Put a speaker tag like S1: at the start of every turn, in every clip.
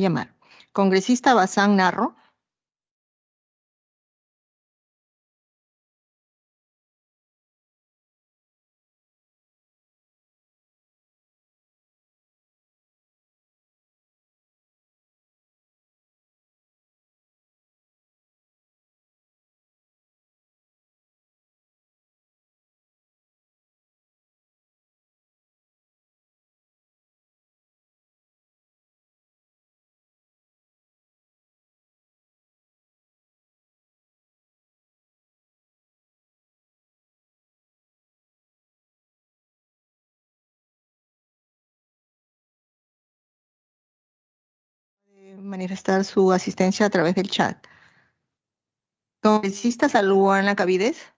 S1: llamar. Congresista Bazán Narro. Manifestar su asistencia a través del chat. Congresista Luana Cavides.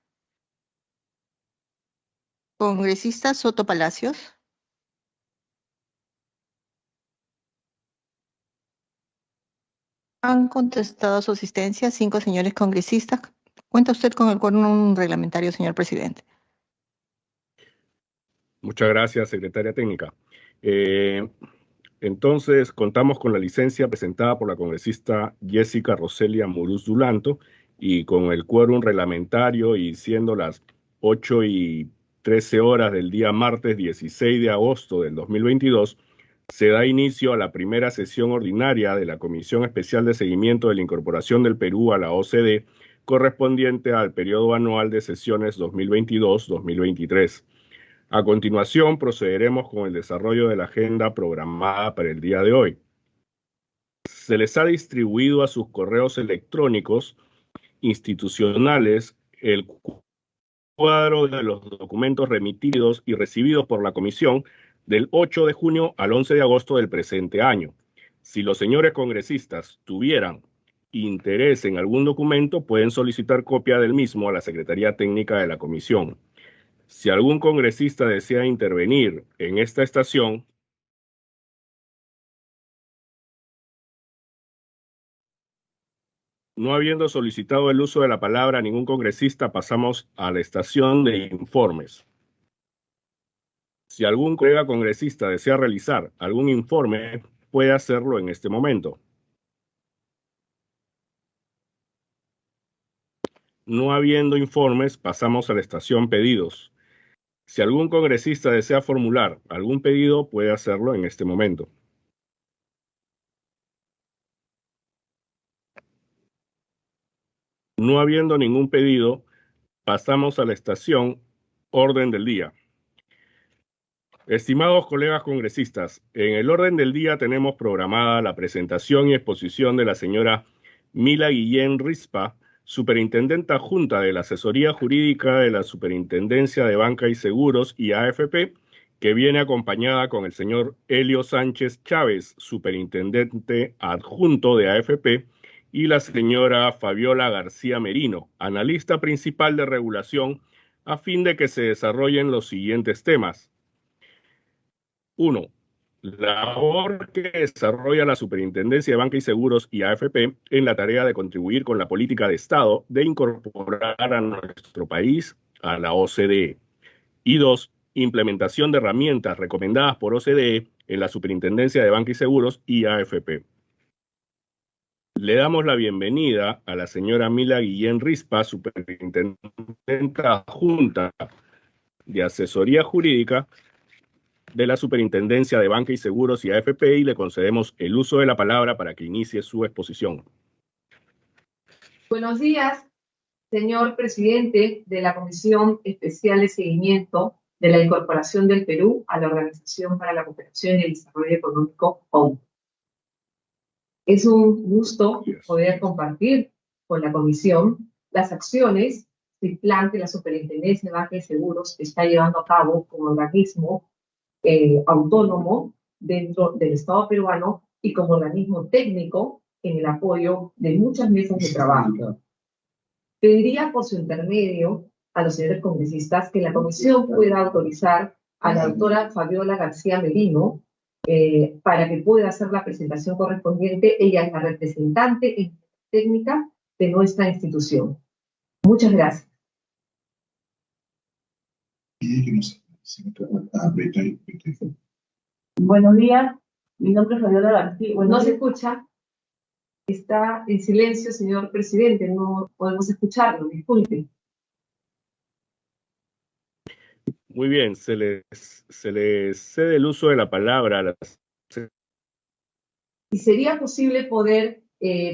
S1: Congresista Soto Palacios. Han contestado su asistencia 5 señores congresistas. ¿Cuenta usted con el quórum reglamentario, señor presidente?
S2: Muchas gracias, secretaria técnica. Entonces, contamos con la licencia presentada por la congresista Jessica Roselia Muruz Dulanto y con el quórum reglamentario, y siendo las 8:13 del día martes 16 de agosto del 2022, se da inicio a la primera sesión ordinaria de la Comisión Especial de Seguimiento de la Incorporación del Perú a la OCDE, correspondiente al periodo anual de sesiones 2022-2023. A continuación, procederemos con el desarrollo de la agenda programada para el día de hoy. Se les ha distribuido a sus correos electrónicos institucionales el cuadro de los documentos remitidos y recibidos por la Comisión del 8 de junio al 11 de agosto del presente año. Si los señores congresistas tuvieran interés en algún documento, pueden solicitar copia del mismo a la Secretaría Técnica de la Comisión. Si algún congresista desea intervenir en esta estación, no habiendo solicitado el uso de la palabra ningún congresista, pasamos a la estación de informes. Si algún colega congresista desea realizar algún informe, puede hacerlo en este momento. No habiendo informes, pasamos a la estación pedidos. Si algún congresista desea formular algún pedido, puede hacerlo en este momento. No habiendo ningún pedido, pasamos a la estación orden del día. Estimados colegas congresistas, en el orden del día tenemos programada la presentación y exposición de la señora Mila Guillén Rispa, superintendenta adjunta de la Asesoría Jurídica de la Superintendencia de Banca y Seguros y AFP, que viene acompañada con el señor Helio Sánchez Chávez, superintendente adjunto de AFP, y la señora Fabiola García Merino, analista principal de regulación, a fin de que se desarrollen los siguientes temas. 1. La labor que desarrolla la Superintendencia de Banca y Seguros y AFP en la tarea de contribuir con la política de Estado de incorporar a nuestro país a la OCDE. Y 2. Implementación de herramientas recomendadas por OCDE en la Superintendencia de Banca y Seguros y AFP. Le damos la bienvenida a la señora Mila Guillén Rispa, superintendenta adjunta de Asesoría Jurídica de la Superintendencia de Banca y Seguros y AFP, y le concedemos el uso de la palabra para que inicie su exposición.
S3: Buenos días, señor presidente de la Comisión Especial de Seguimiento de la Incorporación del Perú a la Organización para la Cooperación y el Desarrollo Económico, OCDE. Es un gusto poder compartir con la Comisión las acciones del plan que la Superintendencia de Banca y Seguros está llevando a cabo como organismo autónomo dentro del Estado peruano y como organismo técnico en el apoyo de muchas mesas de trabajo. Pediría por su intermedio a los señores congresistas que la comisión pueda autorizar a la doctora Fabiola García Merino para que pueda hacer la presentación correspondiente. Ella es la representante técnica de nuestra institución. Muchas gracias.
S4: Buenos días, Mi nombre es Fabiola García.
S3: No se escucha. Está en silencio, señor presidente. No podemos escucharlo. Disculpe.
S2: Muy bien, se le cede el uso de la palabra a la...
S3: ¿Y sería posible poder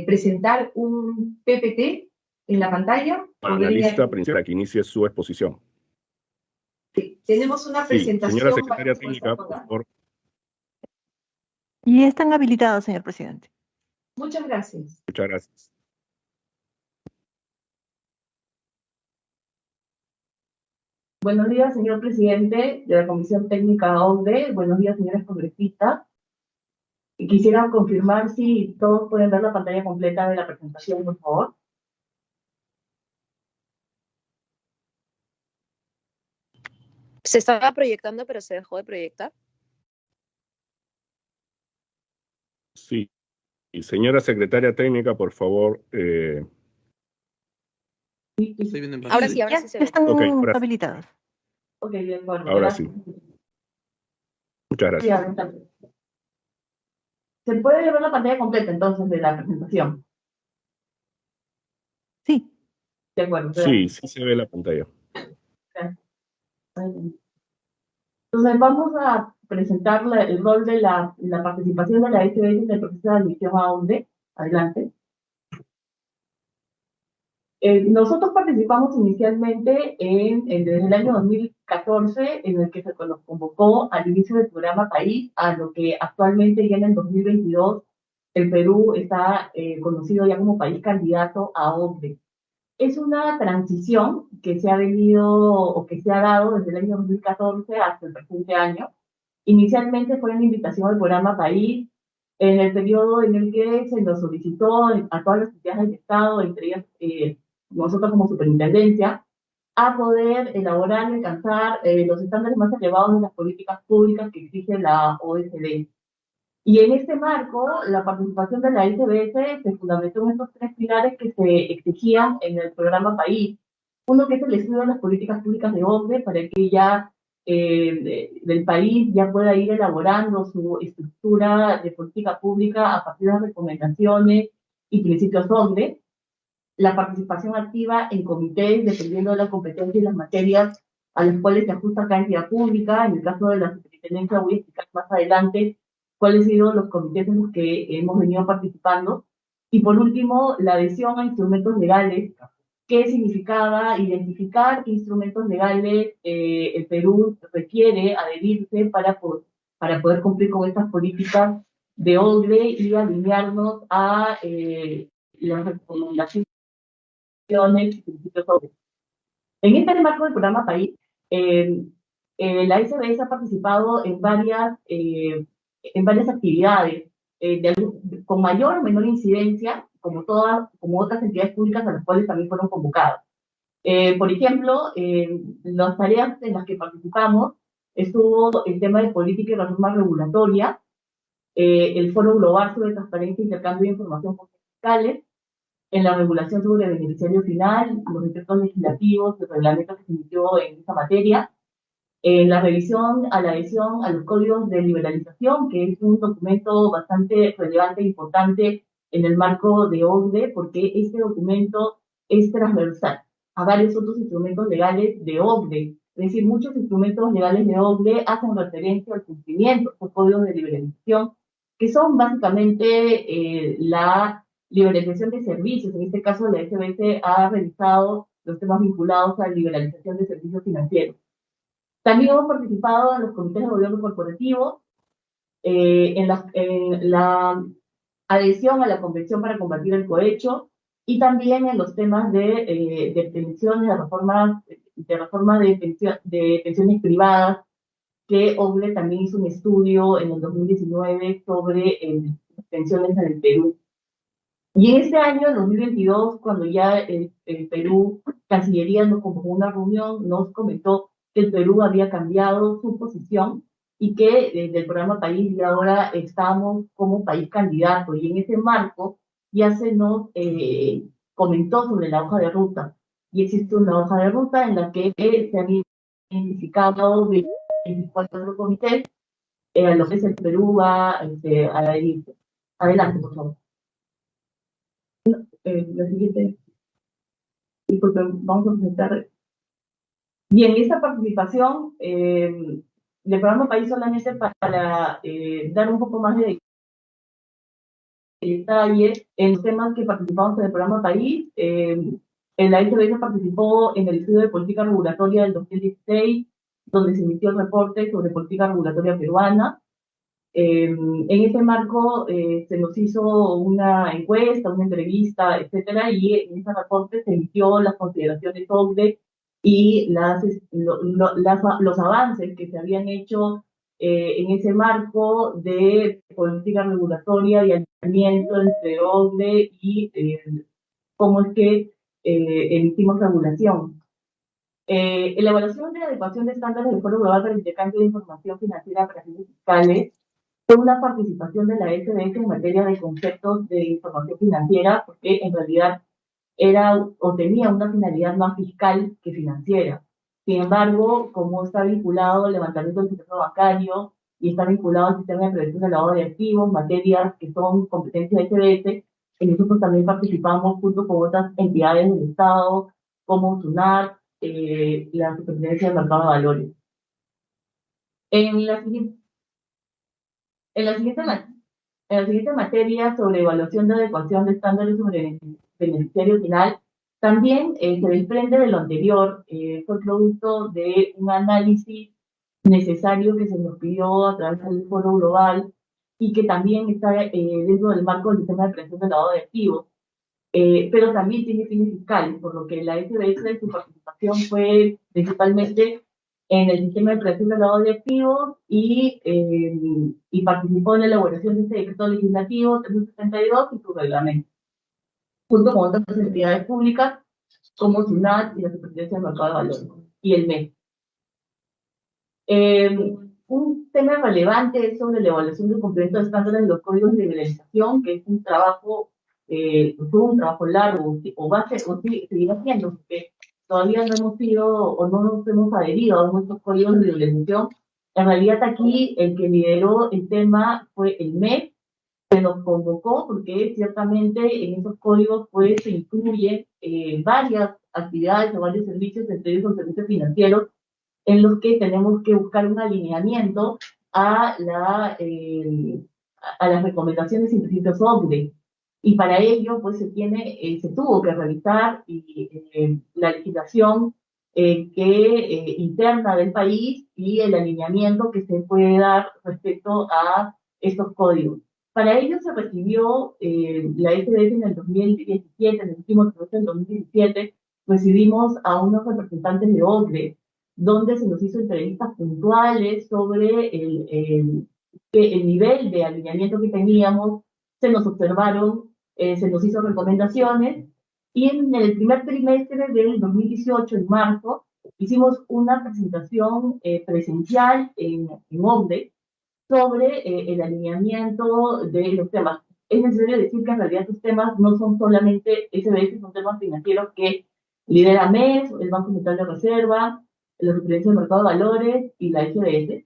S3: presentar un PPT en la pantalla?
S2: analista principal para que inicie su exposición.
S3: Tenemos una
S2: Sí, señora
S3: presentación
S2: secretaria
S3: para
S2: técnica, por favor.
S1: Y están habilitados, señor presidente.
S3: Muchas gracias.
S2: Muchas gracias.
S4: Buenos días, señor presidente de la Comisión Técnica OCDE. Buenos días, señores congresistas. Y quisiera confirmar si todos pueden ver la pantalla completa de la presentación, por favor.
S5: Se estaba proyectando, pero se dejó de proyectar.
S2: Sí. Y señora secretaria técnica, por favor.
S5: Ahora sí se ve.
S1: Están
S2: Ok, ahora sí.
S1: habilitados.
S4: Ok, de acuerdo.
S2: Ahora
S4: Gracias.
S2: sí. Muchas
S4: Sí,
S2: gracias.
S4: adelante. ¿Se puede ver la pantalla completa entonces de la presentación?
S1: Sí.
S4: De acuerdo.
S2: Sí, sí se ve la pantalla.
S4: Gracias. Entonces vamos a presentar el rol de la participación de la SBS en el proceso de admisión a OCDE. Adelante. Nosotros participamos inicialmente desde el año 2014, en el que se nos convocó al inicio del programa País, a lo que actualmente ya en el 2022 el Perú está conocido ya como país candidato a OCDE. Es una transición que se ha venido o que se ha dado desde el año 2014 hasta el presente año. Inicialmente fue una invitación al programa País, en el periodo en el que se nos solicitó a todas las entidades del Estado, entre ellas nosotros como superintendencia, a poder elaborar y alcanzar los estándares más elevados de las políticas públicas que exige la OECD. Y en este marco, la participación de la SBS se fundamentó en estos tres pilares que se exigían en el programa País. Uno que es el estudio de las políticas públicas de OCDE para que ya del país ya pueda ir elaborando su estructura de política pública a partir de las recomendaciones y principios OCDE. La participación activa en comités, dependiendo de la competencia y las materias a las cuales se ajusta cada entidad pública. En el caso de la superintendencia voy a explicar más adelante cuáles han sido los comités en los que hemos venido participando. Y por último, la adhesión a instrumentos legales. ¿Qué significaba identificar qué instrumentos legales el Perú requiere adherirse para poder cumplir con estas políticas de OCDE y alinearnos a las recomendaciones y principios OCDE? En este marco del programa País, la SBS ha participado en varias actividades con mayor o menor incidencia, como otras entidades públicas a las cuales también fueron convocadas. Por ejemplo, las tareas en las que participamos estuvo el tema de política y reforma regulatoria, el Foro Global sobre Transparencia e Intercambio de Información con fiscales, en la regulación sobre el beneficiario final, los decretos legislativos, el reglamento que se emitió en esta materia, en la revisión a la adhesión a los códigos de liberalización, que es un documento bastante relevante e importante en el marco de OCDE, porque este documento es transversal a varios otros instrumentos legales de OCDE. Es decir, muchos instrumentos legales de OCDE hacen referencia al cumplimiento de estos códigos de liberalización, que son básicamente la liberalización de servicios. En este caso, la SBS ha revisado los temas vinculados a la liberalización de servicios financieros. También hemos participado en los comités de gobierno corporativo, en la adhesión a la Convención para combatir el cohecho y también en los temas de pensiones, de reforma de pensiones privadas, que OCDE también hizo un estudio en el 2019 sobre las pensiones en el Perú. Y en este año, en 2022, cuando ya el Perú, Cancillería nos convocó una reunión, nos comentó que el Perú había cambiado su posición y que desde el programa País y ahora estamos como país candidato. Y en ese marco ya se nos comentó sobre la hoja de ruta. Y existe una hoja de ruta en la que se han identificado 24 comités a lo que es el Perú va a ir. Adelante, por favor. La siguiente. Disculpe, vamos a presentar. Bien, esta participación del programa País solamente para dar un poco más de detalle en los temas que participamos en el programa País. En la SBS participó en el estudio de política regulatoria del 2016, donde se emitió el reporte sobre política regulatoria peruana. En ese marco se nos hizo una encuesta, una entrevista, etcétera, y en ese reporte se emitió las consideraciones OCDE y los avances que se habían hecho en ese marco de política regulatoria y alineamiento entre OCDE y cómo es que emitimos regulación. En la evaluación de la adecuación de estándares del Foro Global para el Intercambio de Información Financiera para fines fiscales fue una participación de la SBS en materia de conceptos de información financiera, porque en realidad era o tenía una finalidad más fiscal que financiera. Sin embargo, como está vinculado al levantamiento del secreto bancario y está vinculado al sistema de prevención del lavado de activos, materias que son competencia de SBS, nosotros también participamos junto con otras entidades del Estado, como SUNAT, la Superintendencia del Mercado de Valores. En la siguiente En la siguiente materia sobre evaluación de adecuación de estándares sobre beneficiario final, también se desprende de lo anterior, fue producto de un análisis necesario que se nos pidió a través del Foro Global y que también está dentro del marco del sistema de prevención del lavado de activos, pero también tiene fines fiscales, por lo que la SBS, su participación fue principalmente en el sistema de prevención del lavado de activos y participó en la elaboración de este decreto legislativo 372 y su reglamento, junto con otras entidades públicas como SUNAT y la Superintendencia del Mercado de Valores y el MES. Un tema relevante es sobre la evaluación del cumplimiento de estándares de los códigos de liberalización, que es un trabajo, fue un trabajo largo, o va a ser, o seguirá siendo, porque todavía no hemos sido o no nos hemos adherido a nuestros códigos de liberalización. En realidad aquí el que lideró el tema fue el MES, que nos convocó porque ciertamente en esos códigos pues se incluyen varias actividades o varios servicios, entre ellos los servicios financieros, en los que tenemos que buscar un alineamiento a las recomendaciones y principios OCDE. Y para ello, pues se tuvo que revisar la legislación interna del país y el alineamiento que se puede dar respecto a estos códigos. Para ello se recibió la SBS en el 2017, en el último trimestre del 2017, recibimos a unos representantes de OCDE, donde se nos hizo entrevistas puntuales sobre el nivel de alineamiento que teníamos, se nos observaron, se nos hizo recomendaciones, y en el primer trimestre del 2018, en marzo, hicimos una presentación presencial en OCDE sobre el alineamiento de los temas. Es necesario decir que en realidad estos temas no son solamente SBS, son temas financieros que lidera MES, el Banco Central de Reserva, la Superintendencia del Mercado de Valores y la SBS.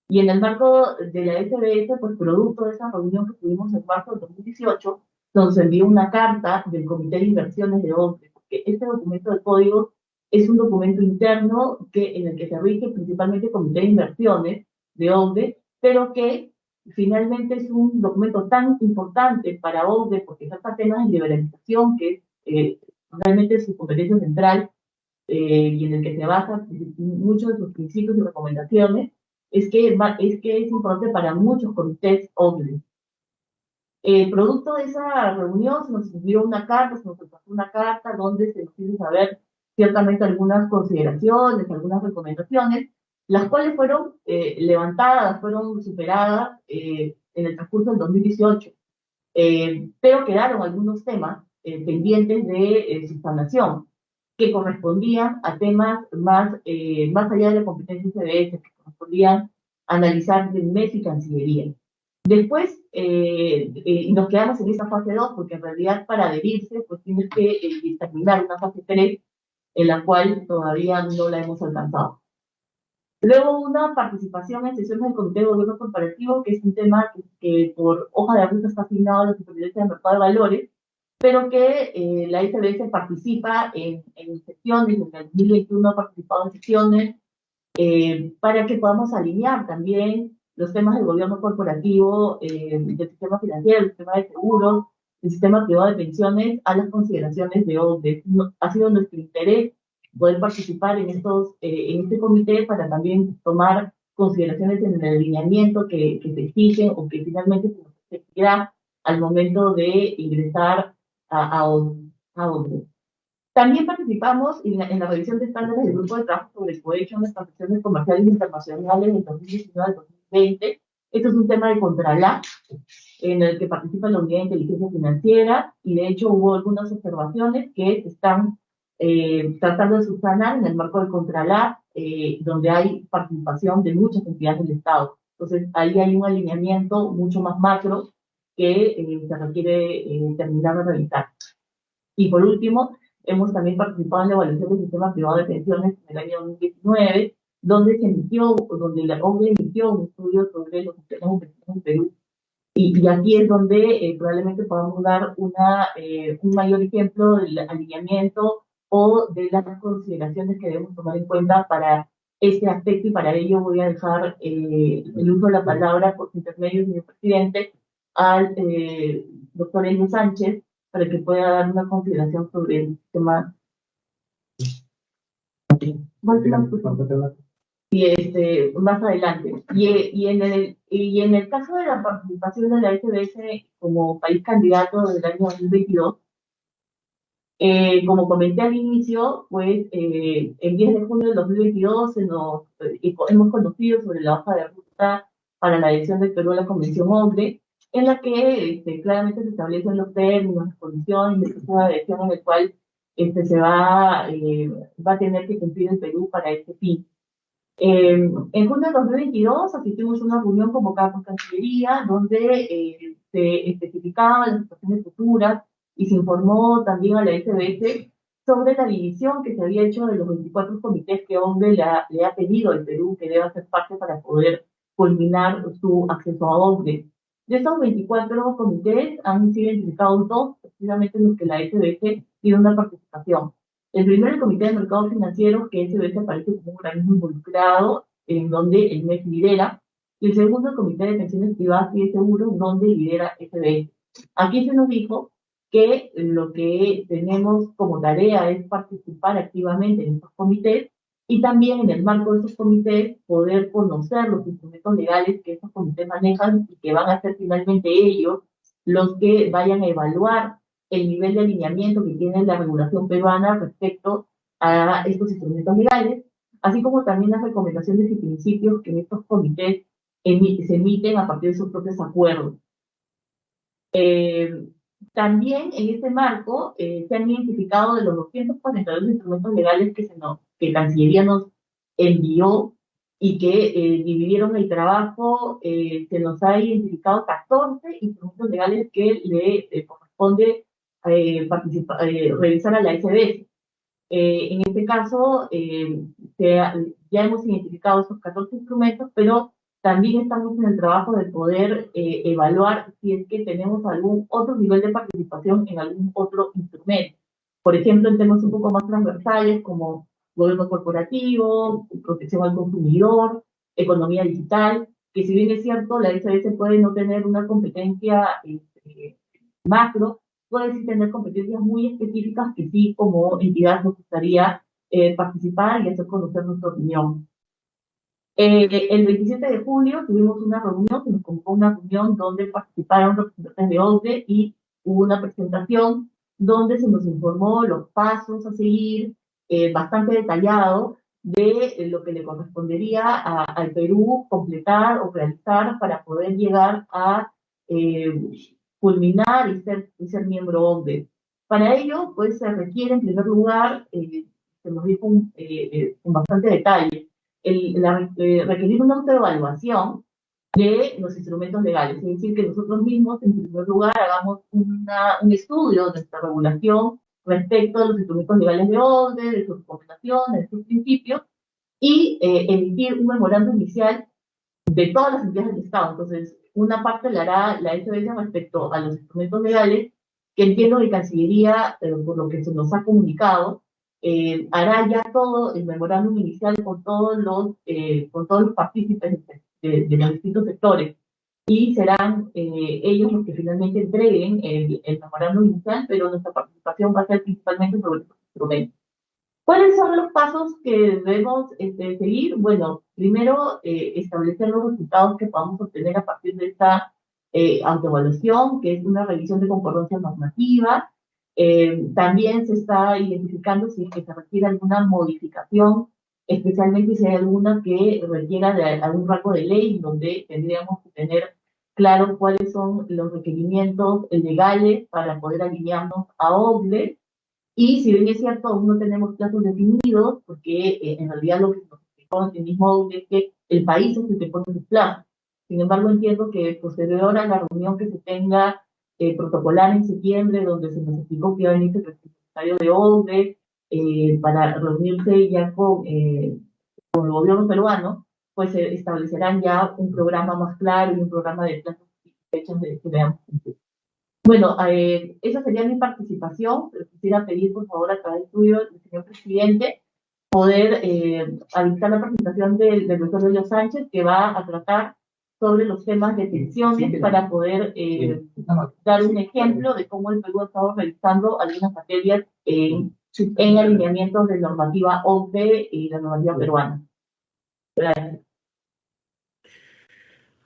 S4: Y en el marco de la SBS, pues producto de esa reunión que tuvimos en marzo del 2018, nos envió una carta del Comité de Inversiones de OCDE, porque este documento de código es un documento interno en el que se rige principalmente el Comité de Inversiones de OCDE, pero que finalmente es un documento tan importante para OCDE porque trata temas de liberalización, que es realmente su competencia central, y en el que se basa muchos de sus principios y recomendaciones, es que es importante para muchos comités OCDE. Producto de esa reunión se nos envió una carta, se nos pasó una carta donde se nos hizo saber ciertamente algunas consideraciones, algunas recomendaciones, las cuales fueron levantadas, fueron superadas en el transcurso del 2018, pero quedaron algunos temas pendientes de subsanación, que correspondían a temas más allá de la competencia SBS, que correspondían a analizar del MES y Cancillería. Después nos quedamos en esa fase 2, porque en realidad para adherirse pues tienes que terminar una fase 3, en la cual todavía no la hemos alcanzado. Luego una participación en sesiones del Comité de Gobierno Corporativo, que es un tema que por hoja de ruta está asignado a la Superintendencia del Mercado de Valores, pero que la SBS participa en sesiones, en el 2021 ha participado en sesiones, para que podamos alinear también los temas del gobierno corporativo, del sistema financiero, del sistema de seguros, del sistema privado de pensiones, a las consideraciones de OCDE. Ha sido nuestro interés poder participar en este comité para también tomar consideraciones en el alineamiento que se exigen o que finalmente se nos exigirá al momento de ingresar a OCDE. También participamos en la revisión de estándares del Grupo de Trabajo sobre Cohesion de Transacciones Comerciales Internacionales en 2019 al 2020. Esto es un tema de Contralab, en el que participa la Unidad de Inteligencia Financiera, y de hecho hubo algunas observaciones que se están tratando de subsanar en el marco del Contralab, donde hay participación de muchas entidades del Estado. Entonces, ahí hay un alineamiento mucho más macro que se requiere terminar de revisar. Y por último, hemos también participado en la evaluación del sistema privado de pensiones en el año 2019, donde la OCDE emitió un estudio sobre los sistemas de pensiones en Perú. Y aquí es donde probablemente podamos dar un mayor ejemplo del alineamiento o de las consideraciones que debemos tomar en cuenta para este aspecto, y para ello voy a dejar el uso de la palabra por intermedio, señor presidente, al doctor Elio Sánchez, para que pueda dar una consideración sobre el tema. Más adelante. Y en el caso de la participación de la SBS como país candidato del año 2022, como comenté al inicio, pues el 10 de junio del 2022 hemos conocido sobre la hoja de ruta para la adhesión del Perú a la Convención OCDE, en la que claramente se establecen los términos, las condiciones de proceso de adhesión en el cual se va a tener que cumplir el Perú para este fin. En junio de 2022 asistimos a una reunión convocada por Cancillería, donde se especificaban las situaciones futuras y se informó también a la SBS sobre la división que se había hecho de los 24 comités que OCDE le ha pedido al Perú que deba ser parte para poder culminar su acceso a OCDE. De esos 24 comités han sido identificados dos, precisamente en los que la SBS tiene una participación. El primero, el Comité de Mercados Financieros, que SBS aparece como un organismo involucrado, en donde el MEC lidera. Y el segundo, el Comité de Pensiones Privadas y de Seguros, donde lidera SBS. Aquí se nos dijo que lo que tenemos como tarea es participar activamente en estos comités, y también en el marco de esos comités poder conocer los instrumentos legales que estos comités manejan, y que van a ser finalmente ellos los que vayan a evaluar el nivel de alineamiento que tiene la regulación peruana respecto a estos instrumentos legales, así como también las recomendaciones y principios que en estos comités se emiten a partir de sus propios acuerdos. También en este marco se han identificado de los 242 instrumentos legales que Cancillería nos envió y que dividieron el trabajo. Se nos ha identificado 14 instrumentos legales que le corresponde revisar a la SBS. En este caso, ya hemos identificado esos 14 instrumentos, pero también estamos en el trabajo de poder evaluar si es que tenemos algún otro nivel de participación en algún otro instrumento. Por ejemplo, en temas un poco más transversales como gobierno corporativo, protección al consumidor, economía digital, que si bien es cierto, la SBS puede no tener una competencia macro, puede sí tener competencias muy específicas que sí, como entidad, nos gustaría participar y hacer conocer nuestra opinión. El 27 de julio tuvimos una reunión, se nos convocó una reunión donde participaron representantes de OCDE y hubo una presentación donde se nos informó los pasos a seguir, bastante detallado, de lo que le correspondería al Perú completar o realizar para poder llegar a culminar y ser miembro OCDE. Para ello, pues se requiere en primer lugar, se nos dijo con bastante detalle, requerir una autoevaluación de los instrumentos legales, es decir, que nosotros mismos, en primer lugar, hagamos un estudio de nuestra regulación respecto a los instrumentos legales de OCDE, de sus recomendaciones, de sus principios, y emitir un memorando inicial de todas las entidades del Estado. Entonces, una parte la hará la SBS respecto a los instrumentos legales, que entiendo que Cancillería, por lo que se nos ha comunicado, hará ya todo el memorándum inicial con todos los partícipes de los distintos sectores. Y serán ellos los que finalmente entreguen el memorándum inicial, pero nuestra participación va a ser principalmente sobre estos instrumentos. ¿Cuáles son los pasos que debemos seguir? Bueno, primero, establecer los resultados que podamos obtener a partir de esta autoevaluación, que es una revisión de concordancia normativa. También se está identificando si es que se requiere alguna modificación, especialmente si hay alguna que requiera de algún rango de ley, donde tendríamos que tener claro cuáles son los requerimientos legales para poder alinearnos a OCDE. Y si bien es cierto, aún no tenemos plazos definidos, porque en realidad lo que nos explicó el mismo es que el país es el que pone sus plazos. Sin embargo, entiendo que posterior a la reunión que se tenga protocolar en septiembre, donde se nos explicó que iba a venir el secretario de OCDE para reunirse ya con el gobierno peruano, pues se establecerán ya un programa más claro y un programa de plazos y fechas que veamos cumplir. Bueno, esa sería mi participación, pero quisiera pedir, por favor, a través tuyo, señor presidente, poder habilitar la presentación del doctor Elio Sánchez, que va a tratar sobre los temas de pensiones para poder dar un ejemplo de cómo el Perú ha estado realizando algunas materias en alineamientos de normativa OCDE y la normativa peruana. Gracias.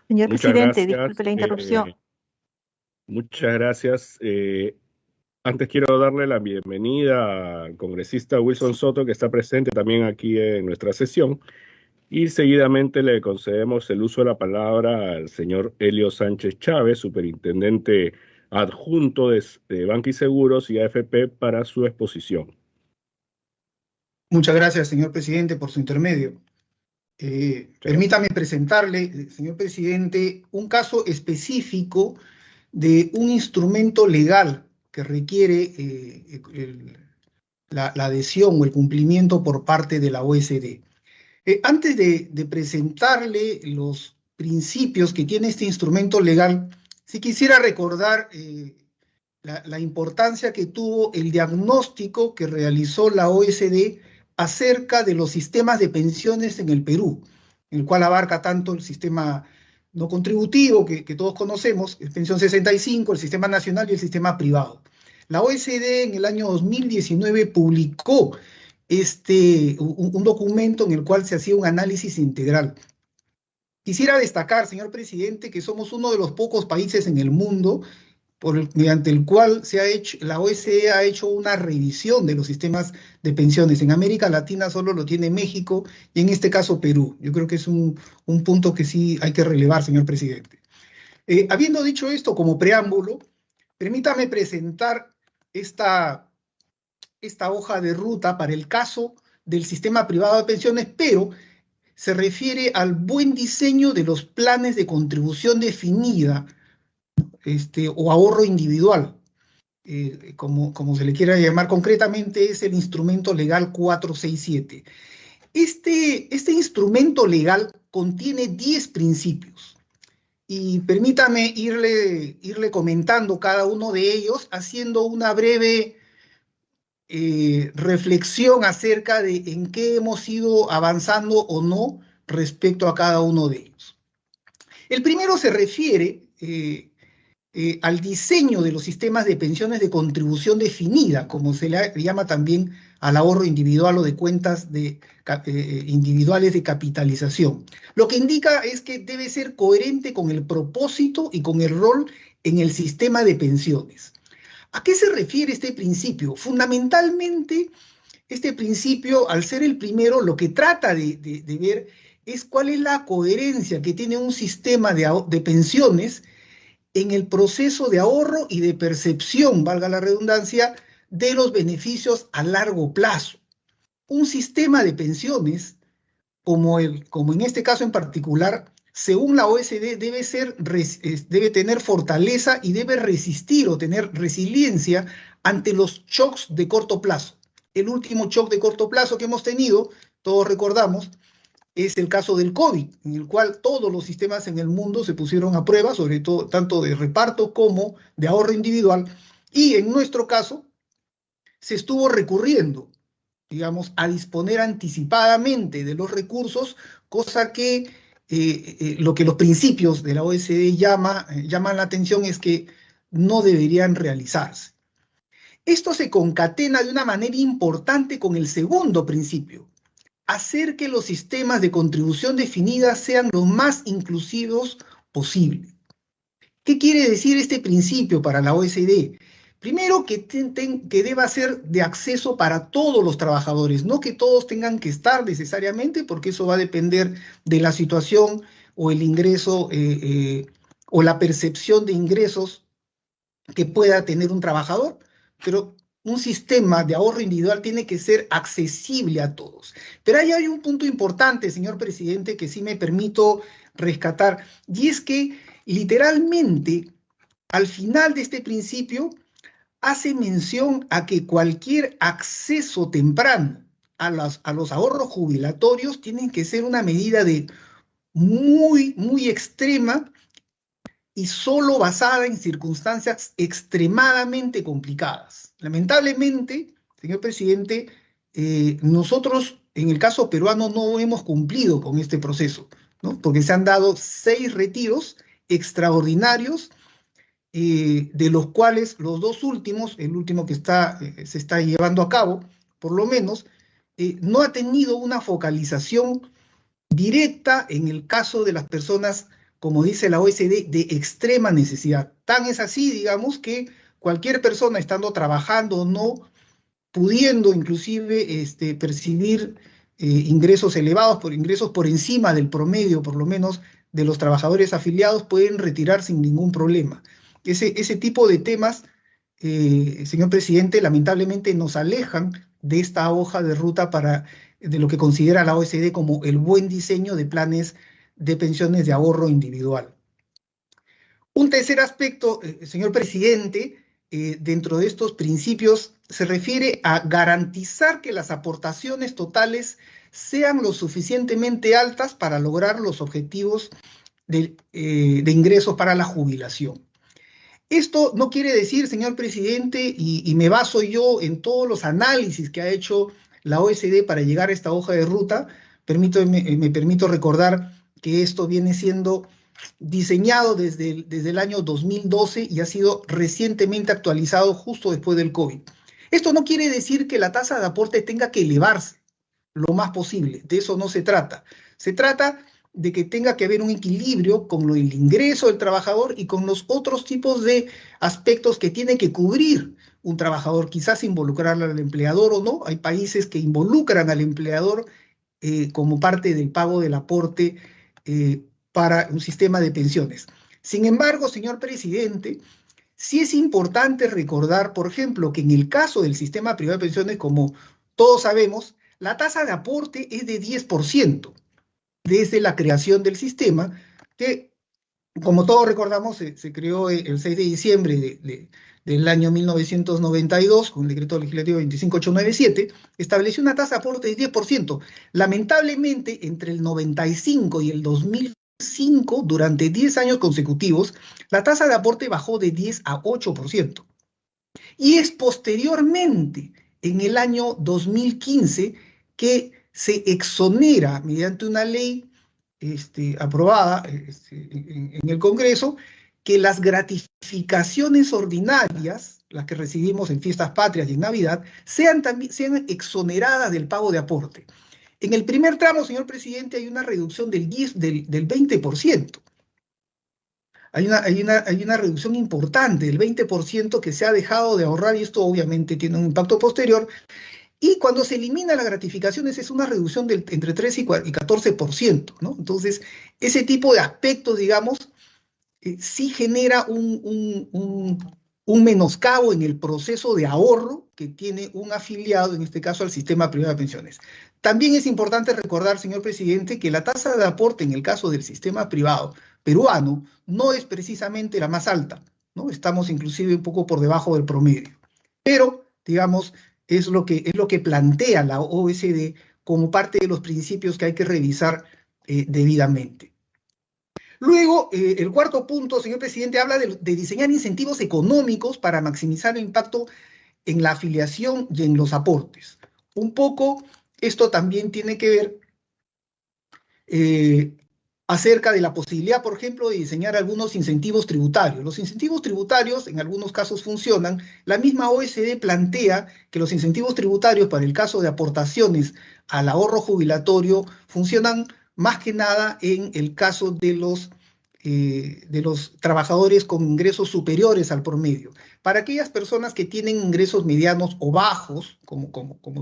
S1: Señor
S2: Muchas
S1: presidente,
S2: gracias.
S1: disculpe la interrupción.
S2: Muchas gracias. Antes quiero darle la bienvenida al congresista Wilson Soto, que está presente también aquí en nuestra sesión, y seguidamente le concedemos el uso de la palabra al señor Elio Sánchez Chávez, superintendente adjunto de Banca y Seguros y AFP, para su exposición.
S6: Muchas gracias, señor presidente, por su intermedio. Permítame presentarle, señor presidente, un caso específico de un instrumento legal que requiere la adhesión o el cumplimiento por parte de la OSD. Antes de presentarle los principios que tiene este instrumento legal, sí quisiera recordar la importancia que tuvo el diagnóstico que realizó la OSD acerca de los sistemas de pensiones en el Perú, en el cual abarca tanto el sistema no contributivo, que todos conocemos, el Pensión 65, el sistema nacional y el sistema privado. La OSD en el año 2019 publicó un documento en el cual se hacía un análisis integral. Quisiera destacar, señor presidente, que somos uno de los pocos países en el mundo mediante el cual la OSD ha hecho una revisión de los sistemas de pensiones. En América Latina solo lo tiene México y en este caso Perú. Yo creo que es un punto que sí hay que relevar, señor presidente. Habiendo dicho esto como preámbulo, permítame presentar esta hoja de ruta para el caso del sistema privado de pensiones, pero se refiere al buen diseño de los planes de contribución definida o ahorro individual, como se le quiera llamar concretamente, es el instrumento legal 467. Este instrumento legal contiene 10 principios y permítame irle comentando cada uno de ellos, haciendo una breve reflexión acerca de en qué hemos ido avanzando o no respecto a cada uno de ellos. El primero se refiere al diseño de los sistemas de pensiones de contribución definida, como se le llama también al ahorro individual o de cuentas individuales de capitalización. Lo que indica es que debe ser coherente con el propósito y con el rol en el sistema de pensiones. ¿A qué se refiere este principio? Fundamentalmente, este principio, al ser el primero, lo que trata de ver es cuál es la coherencia que tiene un sistema de pensiones en el proceso de ahorro y de percepción, valga la redundancia, de los beneficios a largo plazo. Un sistema de pensiones, como en este caso en particular, según la OSD, debe tener fortaleza y debe resistir o tener resiliencia ante los shocks de corto plazo. El último shock de corto plazo que hemos tenido, todos recordamos, es el caso del COVID, en el cual todos los sistemas en el mundo se pusieron a prueba, sobre todo tanto de reparto como de ahorro individual, y en nuestro caso se estuvo recurriendo, digamos, a disponer anticipadamente de los recursos, cosa que lo que los principios de la OECD llaman la atención es que no deberían realizarse. Esto se concatena de una manera importante con el segundo principio: hacer que los sistemas de contribución definida sean lo más inclusivos posible. ¿Qué quiere decir este principio para la OECD? Primero, que deba ser de acceso para todos los trabajadores, no que todos tengan que estar necesariamente, porque eso va a depender de la situación o el ingreso o la percepción de ingresos que pueda tener un trabajador, pero un sistema de ahorro individual tiene que ser accesible a todos. Pero ahí hay un punto importante, señor presidente, que sí me permito rescatar, y es que literalmente al final de este principio hace mención a que cualquier acceso temprano a los ahorros jubilatorios tiene que ser una medida de muy extrema y solo basada en circunstancias extremadamente complicadas. Lamentablemente, señor presidente, nosotros en el caso peruano no hemos cumplido con este proceso, ¿no? Porque se han dado 6 retiros extraordinarios, de los cuales los 2 últimos, el último que se está llevando a cabo, por lo menos, no ha tenido una focalización directa en el caso de las personas, como dice la OECD, de extrema necesidad. Tan es así, digamos, que cualquier persona, estando trabajando o no, pudiendo inclusive percibir ingresos elevados, ingresos por encima del promedio, por lo menos, de los trabajadores afiliados, pueden retirar sin ningún problema. Ese tipo de temas, señor presidente, lamentablemente nos alejan de esta hoja de ruta de lo que considera la OECD como el buen diseño de planes de pensiones de ahorro individual. Un tercer aspecto, señor presidente, dentro de estos principios se refiere a garantizar que las aportaciones totales sean lo suficientemente altas para lograr los objetivos de ingresos para la jubilación. Esto no quiere decir, señor presidente, y me baso yo en todos los análisis que ha hecho la OECD para llegar a esta hoja de ruta, me permito recordar que esto viene siendo diseñado desde el año 2012 y ha sido recientemente actualizado justo después del COVID. Esto no quiere decir que la tasa de aporte tenga que elevarse lo más posible, de eso no se trata. Se trata de que tenga que haber un equilibrio con el ingreso del trabajador y con los otros tipos de aspectos que tiene que cubrir un trabajador, quizás involucrar al empleador o no. Hay países que involucran al empleador como parte del pago del aporte para un sistema de pensiones. Sin embargo, señor presidente, sí es importante recordar, por ejemplo, que en el caso del sistema privado de pensiones, como todos sabemos, la tasa de aporte es de 10%. Desde la creación del sistema, que, como todos recordamos, se creó el 6 de diciembre del año 1992, con el decreto legislativo 25897, estableció una tasa de aporte de 10%. Lamentablemente, entre el 95 y el 2005, durante 10 años consecutivos, la tasa de aporte bajó de 10 a 8%. Y es posteriormente, en el año 2015, que se exonera mediante una ley aprobada en el Congreso, que las gratificaciones ordinarias, las que recibimos en fiestas patrias y en Navidad, sean exoneradas del pago de aporte. En el primer tramo, señor presidente, hay una reducción del 20%. Hay una reducción importante del 20% que se ha dejado de ahorrar, y esto obviamente tiene un impacto posterior. Y cuando se eliminan las gratificaciones es una reducción entre 3 y 14%, ¿no? Entonces, ese tipo de aspectos, digamos, sí genera un menoscabo en el proceso de ahorro que tiene un afiliado, en este caso al sistema privado de pensiones. También es importante recordar, señor presidente, que la tasa de aporte en el caso del sistema privado peruano no es precisamente la más alta, ¿no? Estamos inclusive un poco por debajo del promedio. Pero, digamos, es lo que plantea la OECD como parte de los principios que hay que revisar debidamente. Luego, el cuarto punto, señor presidente, habla de diseñar incentivos económicos para maximizar el impacto en la afiliación y en los aportes. Un poco, esto también tiene que ver acerca de la posibilidad, por ejemplo, de diseñar algunos incentivos tributarios. Los incentivos tributarios en algunos casos funcionan. La misma OECD plantea que los incentivos tributarios para el caso de aportaciones al ahorro jubilatorio funcionan más que nada en el caso de los trabajadores con ingresos superiores al promedio. Para aquellas personas que tienen ingresos medianos o bajos, como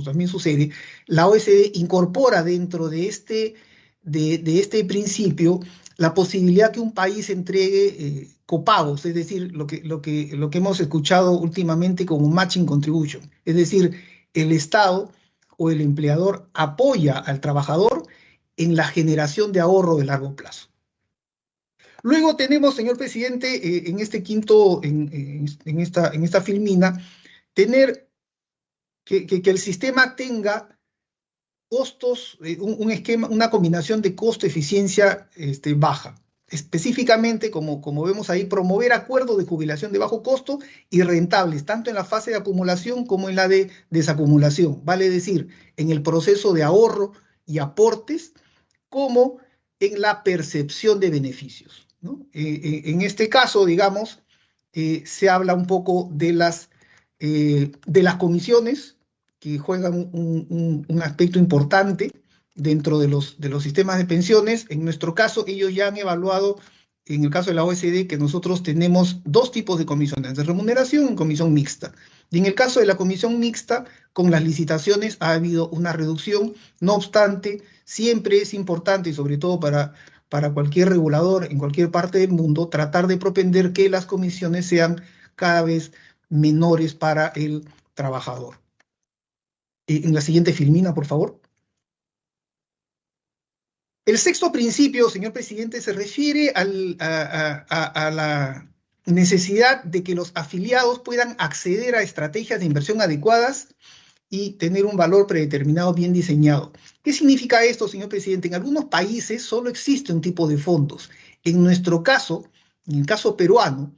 S6: también sucede, la OECD incorpora dentro de este principio la posibilidad que un país entregue copagos, es decir, lo que hemos escuchado últimamente como matching contribution, es decir, el Estado o el empleador apoya al trabajador en la generación de ahorro de largo plazo. Luego tenemos, señor presidente, en esta filmina, tener que el sistema tenga costos, un esquema, una combinación de costo-eficiencia baja. Específicamente, como vemos ahí, promover acuerdos de jubilación de bajo costo y rentables, tanto en la fase de acumulación como en la de desacumulación. Vale decir, en el proceso de ahorro y aportes, como en la percepción de beneficios, ¿no? En este caso, digamos, se habla un poco de las comisiones, que juegan un aspecto importante dentro de los sistemas de pensiones. En nuestro caso, ellos ya han evaluado, en el caso de la OECD, que nosotros tenemos dos tipos de comisiones, de remuneración y comisión mixta. Y en el caso de la comisión mixta, con las licitaciones ha habido una reducción. No obstante, siempre es importante, y sobre todo para cualquier regulador en cualquier parte del mundo, tratar de propender que las comisiones sean cada vez menores para el trabajador. En la siguiente filmina, por favor. El sexto principio, señor presidente, se refiere a la necesidad de que los afiliados puedan acceder a estrategias de inversión adecuadas y tener un valor predeterminado bien diseñado. ¿Qué significa esto, señor presidente? En algunos países solo existe un tipo de fondos. En nuestro caso, en el caso peruano,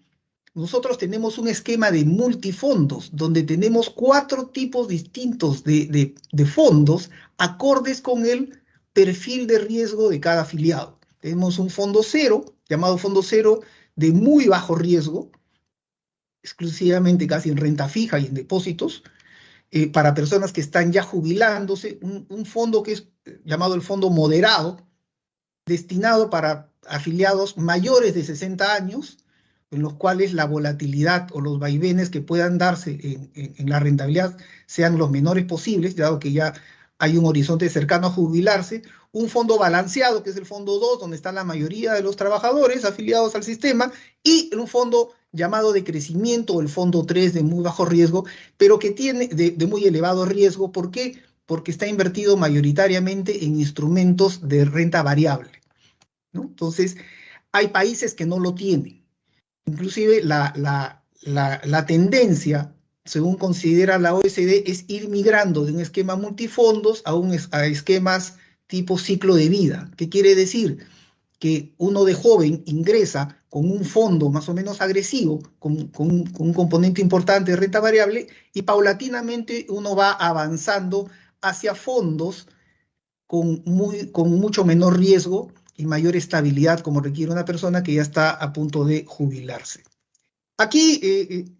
S6: nosotros tenemos un esquema de multifondos, donde tenemos 4 tipos distintos de fondos acordes con el perfil de riesgo de cada afiliado. Tenemos un fondo cero, llamado fondo cero, de muy bajo riesgo, exclusivamente casi en renta fija y en depósitos, para personas que están ya jubilándose, un fondo que es llamado el fondo moderado, destinado para afiliados mayores de 60 años, en los cuales la volatilidad o los vaivenes que puedan darse en la rentabilidad sean los menores posibles, dado que ya hay un horizonte cercano a jubilarse. Un fondo balanceado, que es el fondo 2, donde está la mayoría de los trabajadores afiliados al sistema, y un fondo llamado de crecimiento, o el fondo 3, de muy bajo riesgo, pero que tiene de muy elevado riesgo. ¿Por qué? Porque está invertido mayoritariamente en instrumentos de renta variable, ¿no? Entonces, hay países que no lo tienen. Inclusive la tendencia, según considera la OECD, es ir migrando de un esquema multifondos a esquemas tipo ciclo de vida. ¿Qué quiere decir? Que uno de joven ingresa con un fondo más o menos agresivo, con un componente importante de renta variable, y paulatinamente uno va avanzando hacia fondos con mucho menor riesgo y mayor estabilidad, como requiere una persona que ya está a punto de jubilarse. Aquí,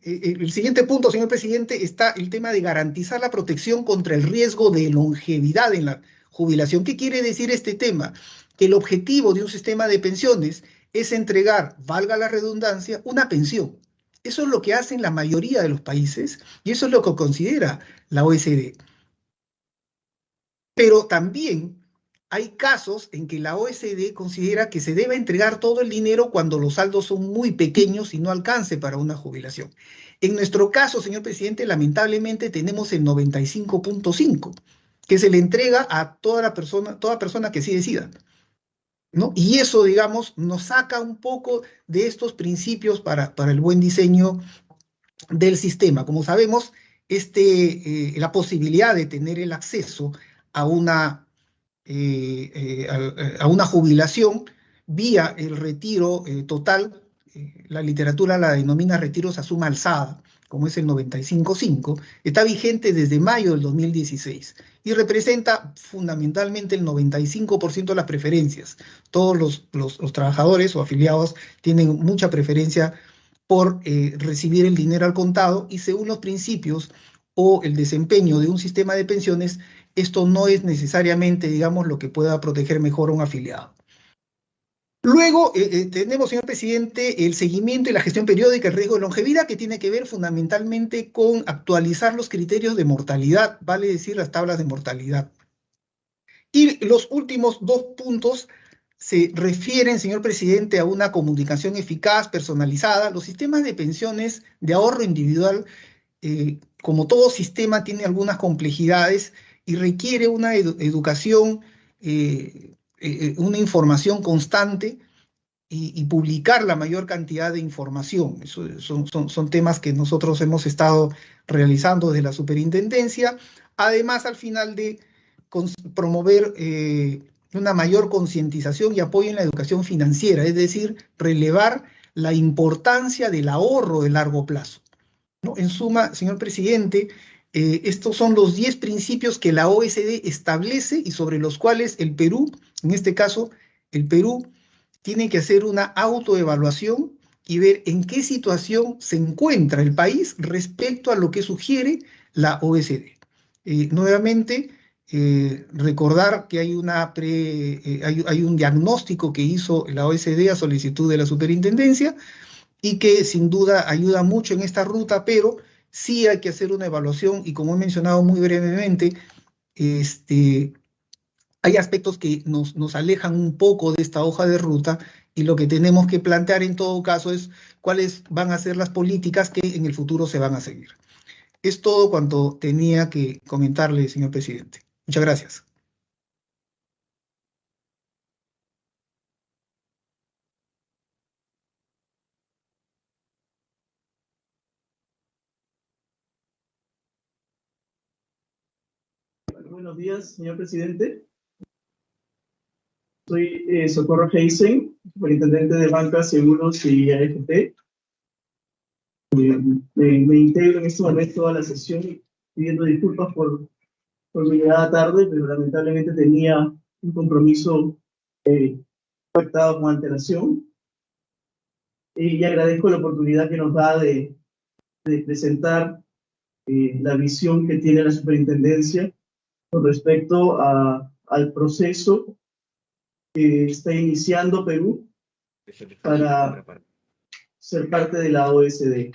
S6: el siguiente punto, señor presidente, está el tema de garantizar la protección contra el riesgo de longevidad en la jubilación. ¿Qué quiere decir este tema? Que el objetivo de un sistema de pensiones es entregar, valga la redundancia, una pensión. Eso es lo que hacen la mayoría de los países y eso es lo que considera la OECD. Pero también hay casos en que la OECD considera que se debe entregar todo el dinero cuando los saldos son muy pequeños y no alcance para una jubilación. En nuestro caso, señor presidente, lamentablemente tenemos el 95.5, que se le entrega a toda persona que sí decida, ¿no? Y eso, digamos, nos saca un poco de estos principios para el buen diseño del sistema. Como sabemos, la posibilidad de tener el acceso a una jubilación vía el retiro total. La literatura la denomina retiros a suma alzada, como es el 95.5, está vigente desde mayo del 2016 y representa fundamentalmente el 95% de las preferencias. Todos los trabajadores o afiliados tienen mucha preferencia por recibir el dinero al contado, y según los principios o el desempeño de un sistema de pensiones, esto no es necesariamente, digamos, lo que pueda proteger mejor a un afiliado. Luego tenemos, señor presidente, el seguimiento y la gestión periódica del riesgo de longevidad, que tiene que ver fundamentalmente con actualizar los criterios de mortalidad, vale decir, las tablas de mortalidad. Y los últimos dos puntos se refieren, señor presidente, a una comunicación eficaz, personalizada. Los sistemas de pensiones de ahorro individual, como todo sistema, tiene algunas complejidades y requiere una educación, una información constante y publicar la mayor cantidad de información. Son temas que nosotros hemos estado realizando desde la superintendencia. Además, al final de promover una mayor concientización y apoyo en la educación financiera, es decir, relevar la importancia del ahorro de largo plazo, ¿no? En suma, señor presidente, estos son los 10 principios que la OECD establece y sobre los cuales el Perú, en este caso, el Perú tiene que hacer una autoevaluación y ver en qué situación se encuentra el país respecto a lo que sugiere la OECD. Nuevamente, recordar que hay un diagnóstico que hizo la OECD a solicitud de la superintendencia y que sin duda ayuda mucho en esta ruta, pero sí hay que hacer una evaluación y, como he mencionado muy brevemente, hay aspectos que nos alejan un poco de esta hoja de ruta, y lo que tenemos que plantear en todo caso es cuáles van a ser las políticas que en el futuro se van a seguir. Es todo cuanto tenía que comentarle, señor presidente. Muchas gracias.
S7: Buenos días, señor presidente. Soy Socorro Heisen, superintendente de Banca, Seguros y AFP. Me integro en este momento a la sesión pidiendo disculpas por mi llegada tarde, pero lamentablemente tenía un compromiso pactado con antelación. Y agradezco la oportunidad que nos da de presentar la visión que tiene la superintendencia con respecto al proceso que está iniciando Perú para ser parte de la OECD.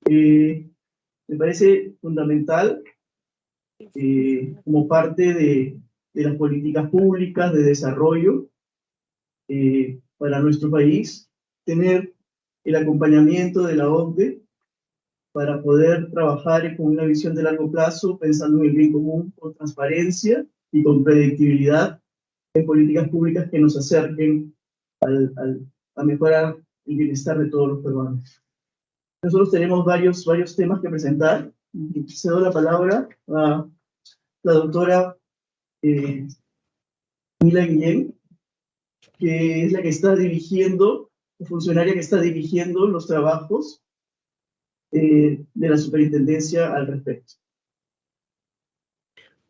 S7: Me parece fundamental, como parte de las políticas públicas de desarrollo para nuestro país, tener el acompañamiento de la OCDE para poder trabajar con una visión de largo plazo, pensando en el bien común, con transparencia y con predictibilidad, en políticas públicas que nos acerquen a mejorar el bienestar de todos los peruanos. Nosotros tenemos varios temas que presentar. Cedo la palabra a la doctora Mila Guillén, que es la que está dirigiendo, la funcionaria que está dirigiendo los trabajos de la superintendencia al respecto.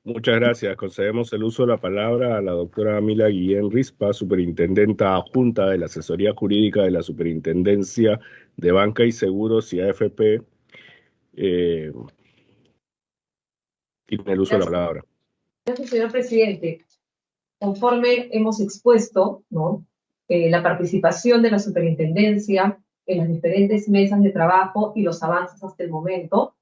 S2: Muchas gracias. Concedemos el uso de la palabra a la doctora Mila Guillén Rispa, superintendenta adjunta de la Asesoría Jurídica de la Superintendencia de Banca y Seguros y AFP. Tiene el uso de la palabra.
S3: Gracias, señor presidente. Conforme hemos expuesto, ¿no?, la participación de la superintendencia en las diferentes mesas de trabajo y los avances hasta el momento,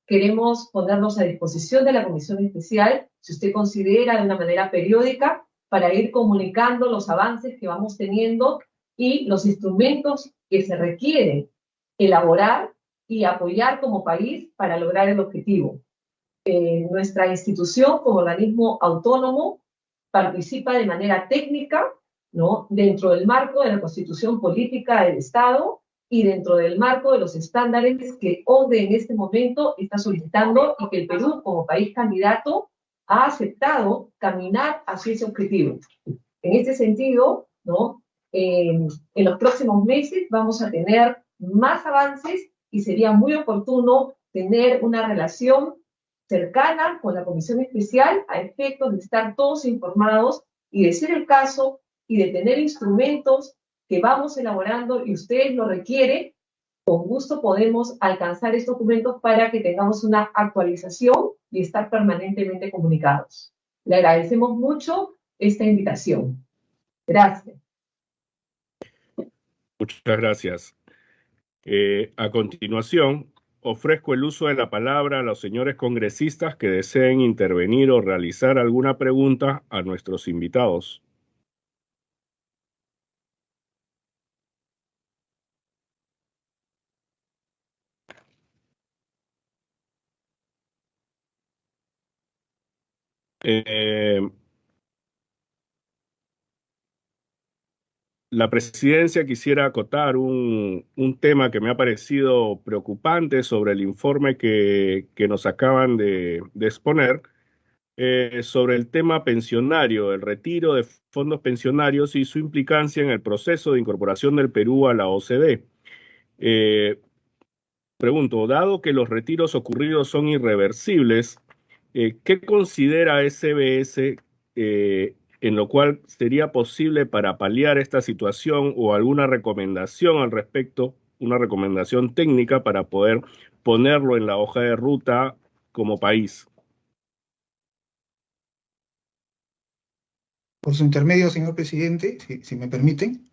S3: queremos ponernos a disposición de la Comisión Especial, si usted considera, de una manera periódica, para ir comunicando los avances que vamos teniendo y los instrumentos que se requieren elaborar y apoyar como país para lograr el objetivo. Nuestra institución, como organismo autónomo, participa de manera técnica, ¿no?, dentro del marco de la Constitución Política del Estado y dentro del marco de los estándares que OCDE en este momento está solicitando y que el Perú, como país candidato, ha aceptado caminar hacia ese objetivo. En este sentido, ¿no? En los próximos meses vamos a tener más avances y sería muy oportuno tener una relación cercana con la Comisión Especial a efectos de estar todos informados y de ser el caso y de tener instrumentos que vamos elaborando y ustedes lo requieren, con gusto podemos alcanzar estos documentos para que tengamos una actualización y estar permanentemente comunicados. Le agradecemos mucho esta invitación. Gracias.
S2: Muchas gracias. A continuación, ofrezco el uso de la palabra a los señores congresistas que deseen intervenir o realizar alguna pregunta a nuestros invitados. La presidencia quisiera acotar un tema que me ha parecido preocupante sobre el informe que nos acaban de exponer, sobre el tema pensionario, el retiro de fondos pensionarios y su implicancia en el proceso de incorporación del Perú a la OCDE. Pregunto, dado que los retiros ocurridos son irreversibles, ¿qué considera SBS en lo cual sería posible para paliar esta situación o alguna recomendación al respecto, una recomendación técnica para poder ponerlo en la hoja de ruta como país?
S6: Por su intermedio, señor presidente, si me permiten.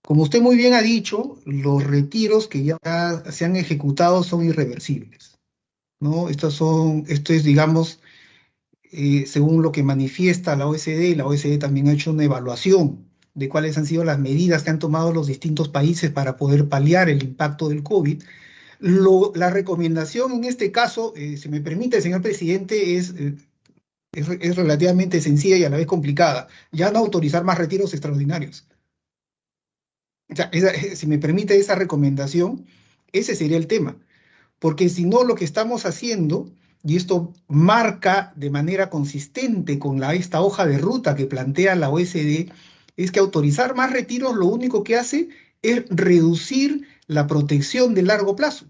S6: Como usted muy bien ha dicho, los retiros que ya se han ejecutado son irreversibles, ¿no? Esto es, digamos, según lo que manifiesta la OECD también ha hecho una evaluación de cuáles han sido las medidas que han tomado los distintos países para poder paliar el impacto del COVID. La recomendación en este caso, si me permite, señor presidente, es relativamente sencilla y a la vez complicada. Ya no autorizar más retiros extraordinarios. O sea, si me permite esa recomendación, ese sería el tema. Porque si no, lo que estamos haciendo, y esto marca de manera consistente con esta hoja de ruta que plantea la OECD, es que autorizar más retiros lo único que hace es reducir la protección de largo plazo.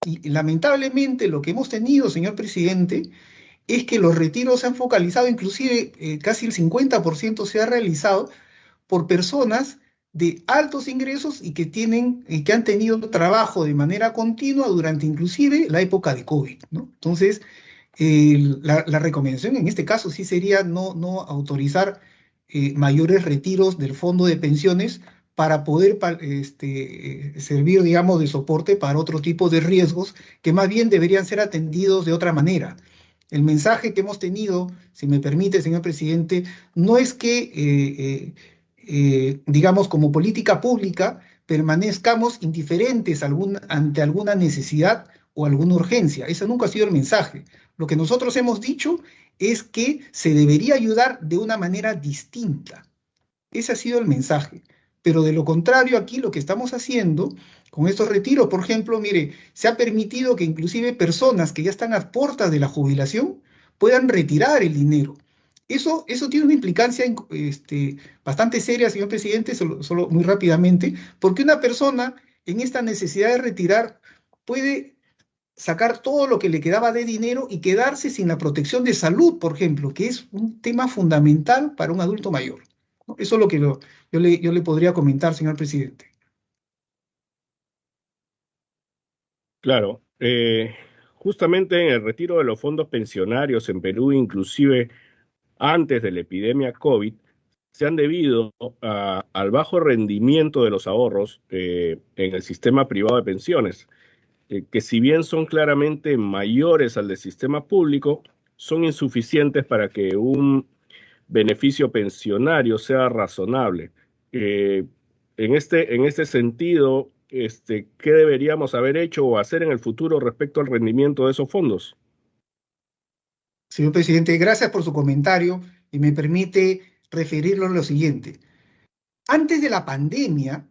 S6: Y lamentablemente lo que hemos tenido, señor presidente, es que los retiros se han focalizado, inclusive casi el 50% se ha realizado por personas de altos ingresos y que han tenido trabajo de manera continua durante inclusive la época de COVID, ¿no? Entonces, la recomendación en este caso sí sería no autorizar mayores retiros del fondo de pensiones para poder servir, digamos, de soporte para otro tipo de riesgos que más bien deberían ser atendidos de otra manera. El mensaje que hemos tenido, si me permite, señor presidente, no es que digamos, como política pública, permanezcamos indiferentes ante alguna necesidad o alguna urgencia. Ese nunca ha sido el mensaje. Lo que nosotros hemos dicho es que se debería ayudar de una manera distinta. Ese ha sido el mensaje. Pero de lo contrario, aquí lo que estamos haciendo con estos retiros, por ejemplo, mire, se ha permitido que inclusive personas que ya están a puertas de la jubilación puedan retirar el dinero. Eso tiene una implicancia bastante seria, señor presidente, solo muy rápidamente, porque una persona en esta necesidad de retirar puede sacar todo lo que le quedaba de dinero y quedarse sin la protección de salud, por ejemplo, que es un tema fundamental para un adulto mayor, ¿no? Eso es lo que yo le podría comentar, señor presidente.
S2: Claro, justamente en el retiro de los fondos pensionarios en Perú, inclusive antes de la epidemia COVID, se han debido al bajo rendimiento de los ahorros en el sistema privado de pensiones, que si bien son claramente mayores al del sistema público, son insuficientes para que un beneficio pensionario sea razonable. En este sentido, ¿qué deberíamos haber hecho o hacer en el futuro respecto al rendimiento de esos fondos?
S6: Señor presidente, gracias por su comentario y me permite referirlo a lo siguiente. Antes de la pandemia,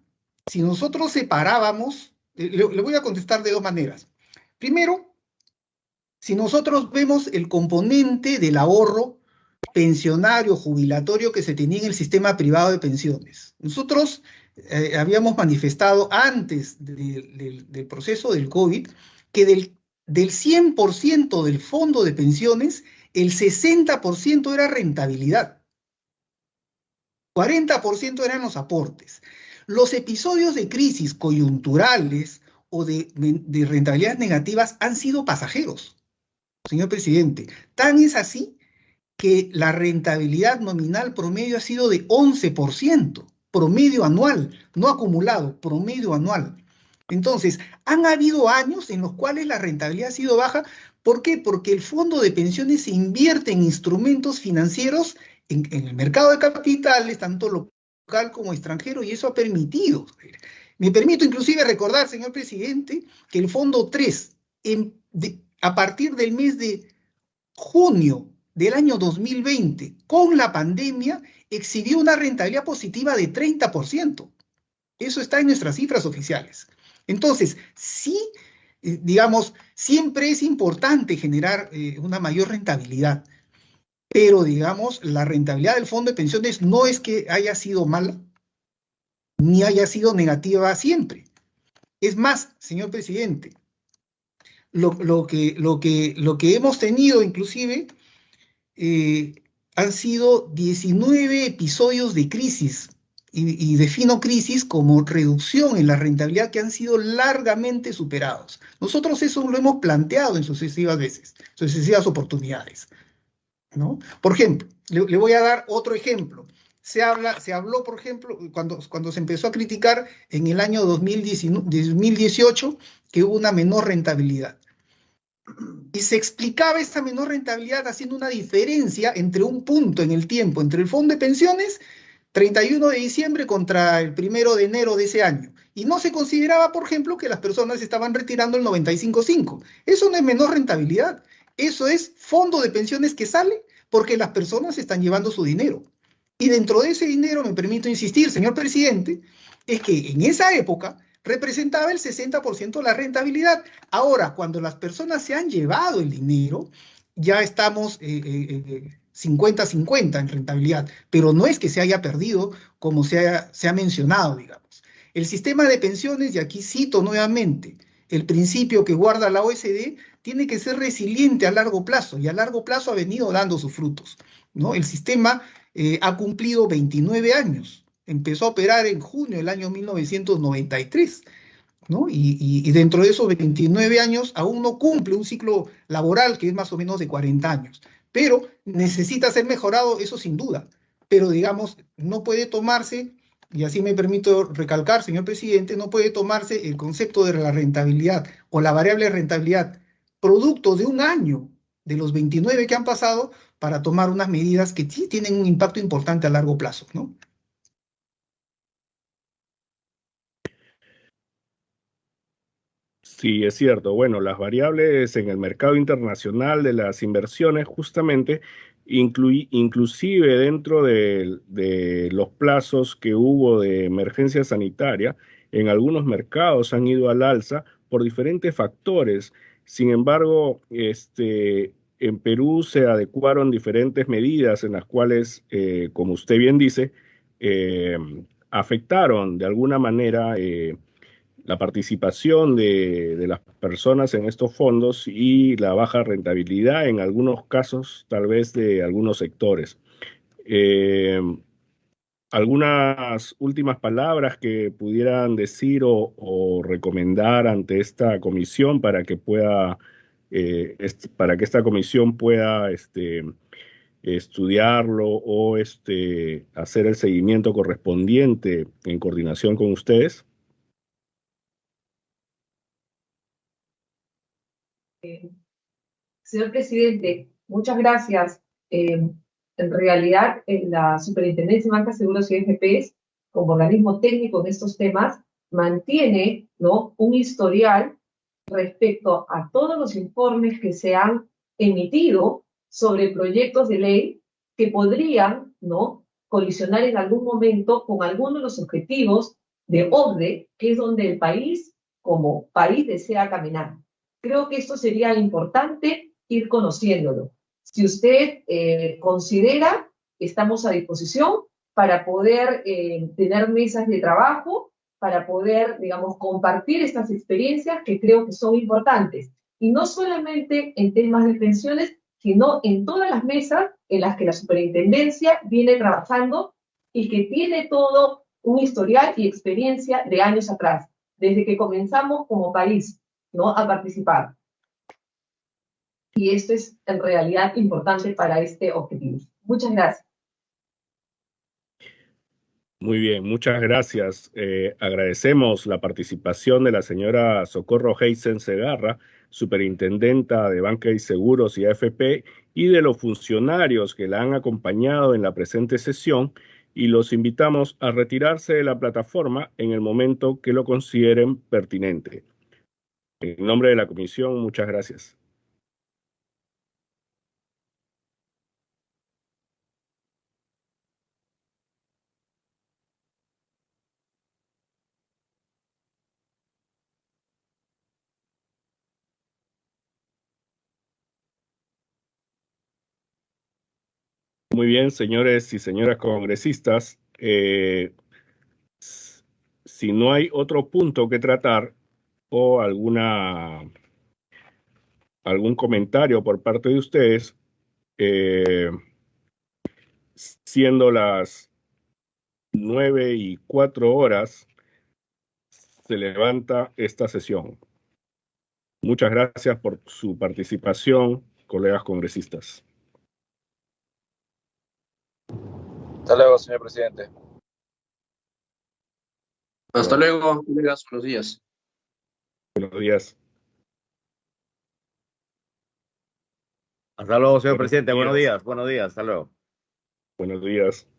S6: si nosotros separábamos, le voy a contestar de dos maneras. Primero, Si nosotros vemos el componente del ahorro pensionario, jubilatorio que se tenía en el sistema privado de pensiones, nosotros habíamos manifestado antes del proceso del COVID que del 100% del fondo de pensiones, el 60% era rentabilidad, 40% eran los aportes. Los episodios de crisis coyunturales o de rentabilidades negativas han sido pasajeros, señor presidente. Tan es así que la rentabilidad nominal promedio ha sido de 11%, promedio anual, no acumulado, promedio anual. Entonces, han habido años en los cuales la rentabilidad ha sido baja. ¿Por qué? Porque el fondo de pensiones se invierte en instrumentos financieros en el mercado de capitales, tanto local como extranjero, y eso ha permitido. Me permito inclusive recordar, señor presidente, que el Fondo 3, a partir del mes de junio del año 2020, con la pandemia, exhibió una rentabilidad positiva de 30%. Eso está en nuestras cifras oficiales. Entonces, sí, digamos, siempre es importante generar una mayor rentabilidad, pero, digamos, la rentabilidad del fondo de pensiones no es que haya sido mala, ni haya sido negativa siempre. Es más, señor presidente, lo que hemos tenido inclusive han sido 19 episodios de crisis, y defino crisis como reducción en la rentabilidad que han sido largamente superados. Nosotros eso lo hemos planteado en sucesivas veces, sucesivas oportunidades, ¿no? Por ejemplo, le voy a dar otro ejemplo. Se habló, por ejemplo, cuando se empezó a criticar en el año 2018 que hubo una menor rentabilidad. Y se explicaba esta menor rentabilidad haciendo una diferencia entre un punto en el tiempo, entre el fondo de pensiones, 31 de diciembre contra el 1 de enero de ese año. Y no se consideraba, por ejemplo, que las personas estaban retirando el 95.5. Eso no es menor rentabilidad. Eso es fondo de pensiones que sale porque las personas están llevando su dinero. Y dentro de ese dinero, me permito insistir, señor presidente, es que en esa época representaba el 60% de la rentabilidad. Ahora, cuando las personas se han llevado el dinero, ya estamos 50-50 en rentabilidad, pero no es que se haya perdido como se ha mencionado, digamos. El sistema de pensiones, y aquí cito nuevamente el principio que guarda la OECD, tiene que ser resiliente a largo plazo, y a largo plazo ha venido dando sus frutos, ¿no? El sistema ha cumplido 29 años, empezó a operar en junio del año 1993, ¿no? Y dentro de esos 29 años aún no cumple un ciclo laboral que es más o menos de 40 años, pero necesita ser mejorado, eso sin duda. Pero, digamos, no puede tomarse, y así me permito recalcar, señor presidente, no puede tomarse el concepto de la rentabilidad o la variable de rentabilidad producto de un año, de los 29 que han pasado, para tomar unas medidas que sí tienen un impacto importante a largo plazo, ¿no?
S2: Sí, es cierto. Bueno, las variables en el mercado internacional de las inversiones, justamente, inclusive dentro de los plazos que hubo de emergencia sanitaria, en algunos mercados han ido al alza por diferentes factores. Sin embargo, en Perú se adecuaron diferentes medidas en las cuales, como usted bien dice, afectaron de alguna manera la participación de las personas en estos fondos y la baja rentabilidad en algunos casos, tal vez de algunos sectores. ¿Algunas últimas palabras que pudieran decir o recomendar ante esta comisión para que pueda, para que esta comisión pueda estudiarlo o hacer el seguimiento correspondiente en coordinación con ustedes?
S3: Señor presidente, muchas gracias. En realidad, la Superintendencia de Banca, Seguros y FPs, como organismo técnico en estos temas, mantiene, ¿no?, un historial respecto a todos los informes que se han emitido sobre proyectos de ley que podrían, ¿no?, colisionar en algún momento con algunos de los objetivos de OCDE, que es donde el país, como país, desea caminar. Creo que esto sería importante ir conociéndolo. Si usted considera, estamos a disposición para poder tener mesas de trabajo, para poder, digamos, compartir estas experiencias que creo que son importantes. Y no solamente en temas de pensiones, sino en todas las mesas en las que la superintendencia viene trabajando y que tiene todo un historial y experiencia de años atrás, desde que comenzamos como país, ¿no?, a participar. Y esto es en realidad importante para este objetivo. Muchas gracias.
S2: Muy bien, muchas gracias. Agradecemos la participación de la señora Socorro Heisen Segarra, superintendenta de Banca y Seguros y AFP, y de los funcionarios que la han acompañado en la presente sesión, y los invitamos a retirarse de la plataforma en el momento que lo consideren pertinente. En nombre de la comisión, muchas gracias. Muy bien, señores y señoras congresistas, si no hay otro punto que tratar o algún comentario por parte de ustedes, siendo las 9:04, se levanta esta sesión. Muchas gracias por su participación, colegas congresistas.
S8: Hasta luego, señor presidente.
S9: Hasta luego, colegas, buenos días.
S2: Buenos días.
S10: Hasta luego, señor
S2: Buenos
S10: presidente. Buenos
S2: días.
S10: días. Buenos días. Hasta luego.
S2: Buenos días.